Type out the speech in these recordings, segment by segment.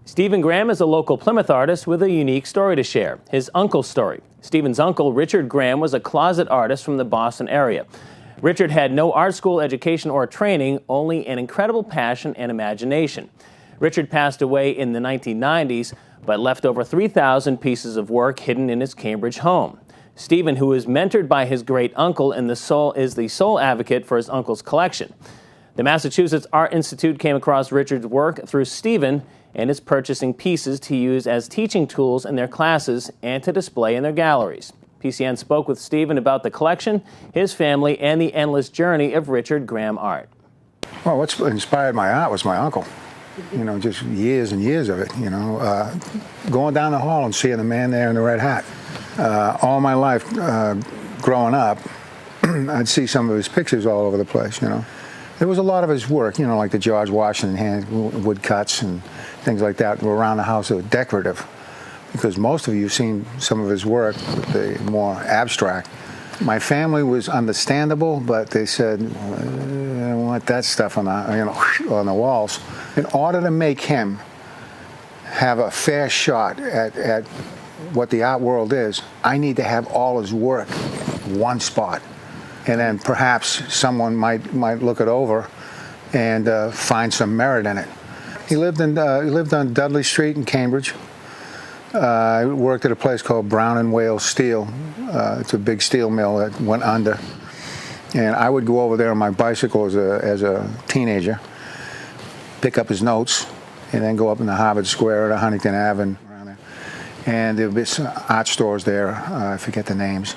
Stephen Graham is a local Plymouth artist with a unique story to share, his uncle's story. Stephen's uncle, Richard Graham, was a closet artist from the Boston area. Richard had no art school education or training, only an incredible passion and imagination. Richard passed away in the 1990s, but left over 3,000 pieces of work hidden in his Cambridge home. Stephen, who was mentored by his great-uncle and is the sole advocate for his uncle's collection. The Massachusetts Art Institute came across Richard's work through Stephen and is purchasing pieces to use as teaching tools in their classes and to display in their galleries. PCN spoke with Stephen about the collection, his family, and the endless journey of Richard Graham art. Well, what inspired my art was my uncle. You know, just years and years of it, you know. Going down the hall and seeing the man there in the red hat. All my life growing up, I'd see some of his pictures all over the place, you know. There was a lot of his work, you know, like the George Washington hand woodcuts and things like that were around the house that were decorative. Because most of you have seen some of his work, the more abstract. My family was understandable, but they said, I don't want that stuff on the, you know, on the walls. In order to make him have a fair shot at what the art world is, I need to have all his work in one spot. And then perhaps someone might look it over and find some merit in it. He lived on Dudley Street in Cambridge. I worked at a place called Brown and Wales Steel. It's a big steel mill that went under. And I would go over there on my bicycle as a teenager, pick up his notes, and then go up in the Harvard Square at Huntington Avenue. And there would be some art stores there, I forget the names.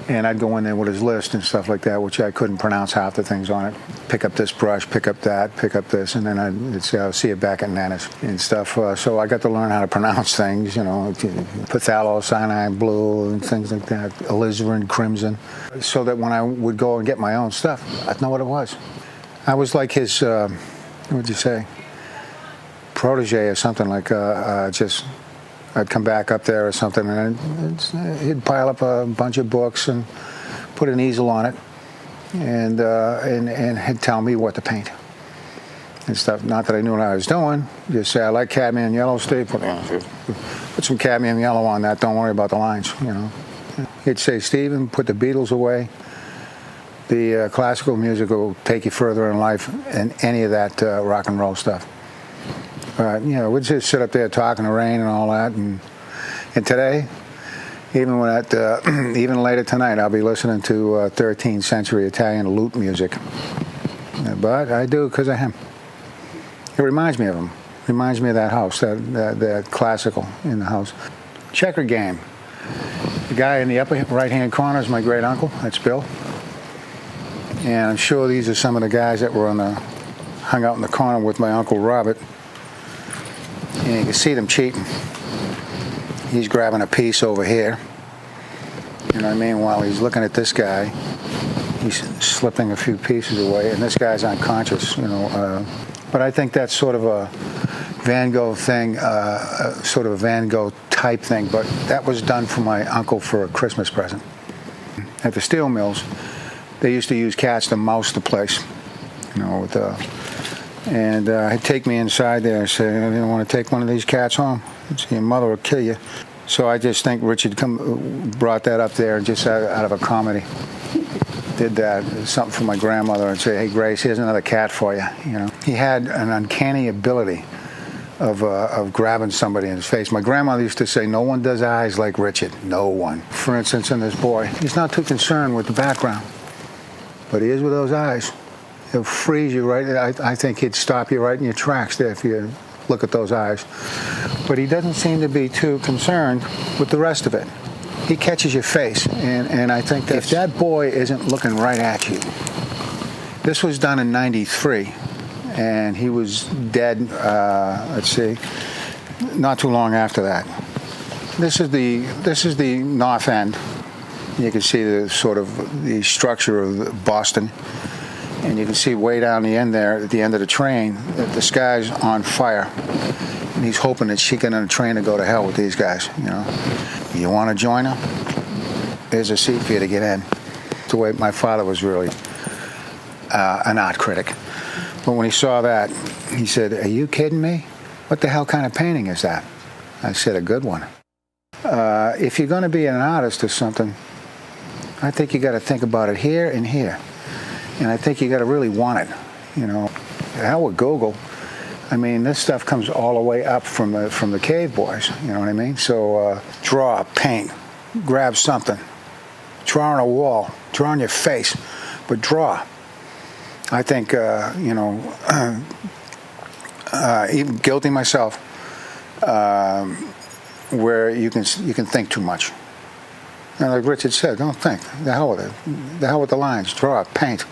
And I'd go in there with his list and stuff like that, which I couldn't pronounce half the things on it. Pick up this brush, pick up that, pick up this, and then I'd say, I'll see you back at Nana's and stuff. So I got to learn how to pronounce things, you know, phthalo-cyanide blue and things like that, alizarin crimson, so that when I would go and get my own stuff, I'd know what it was. I was like his, what would you say, protege or something, like I'd come back up there or something, and he'd pile up a bunch of books and put an easel on it, and he'd tell me what to paint and stuff. Not that I knew what I was doing. Just say, I like cadmium yellow, Steve. Put some cadmium yellow on that. Don't worry about the lines, you know. He'd say, Stephen, put the Beatles away. The classical music will take you further in life than any of that rock and roll stuff. You know, we'd just sit up there talking to rain and all that, and today, even later tonight, I'll be listening to 13th century Italian lute music. But I do because of him. It reminds me of him. It reminds me of that house, that classical in the house. Checker game. The guy in the upper right-hand corner is my great uncle. That's Bill. And I'm sure these are some of the guys that were hung out in the corner with my Uncle Robert. And you can see them cheating. He's grabbing a piece over here. You know what I mean? While he's looking at this guy, he's slipping a few pieces away, and this guy's unconscious, you know. But I think that's sort of a Van Gogh thing, sort of a Van Gogh type thing, but that was done for my uncle for a Christmas present. At the steel mills, they used to use cats to mouse the place, you know, with and he'd take me inside there and say, you don't want to take one of these cats home? Your mother will kill you. So I just think Richard brought that up there just out of a comedy. Did that, something for my grandmother, and say, hey, Grace, here's another cat for you. You know, he had an uncanny ability of grabbing somebody in his face. My grandmother used to say, no one does eyes like Richard. No one. For instance, in this boy, he's not too concerned with the background, but he is with those eyes. He'll freeze you right. I think he'd stop you right in your tracks there if you look at those eyes. But he doesn't seem to be too concerned with the rest of it. He catches your face, and I think that if that boy isn't looking right at you, this was done in '93, and he was dead. Let's see, not too long after that. This is the north end. You can see the sort of the structure of Boston. And you can see way down the end there, at the end of the train, that the sky's on fire. And he's hoping that she can on a train to go to hell with these guys, you know. You want to join her? There's a seat for you to get in. The way my father was really an art critic. But when he saw that, he said, are you kidding me? what the hell kind of painting is that? I said, a good one. If you're going to be an artist or something, I think you got to think about it here and here. And I think you got to really want it, you know. The hell with Google. I mean, this stuff comes all the way up from the cave boys, you know what I mean? So draw, paint, grab something, draw on a wall, draw on your face, but draw. I think, you know, even guilty myself, where you can think too much. And like Richard said, don't think. The hell with it. The hell with the lines. Draw, paint.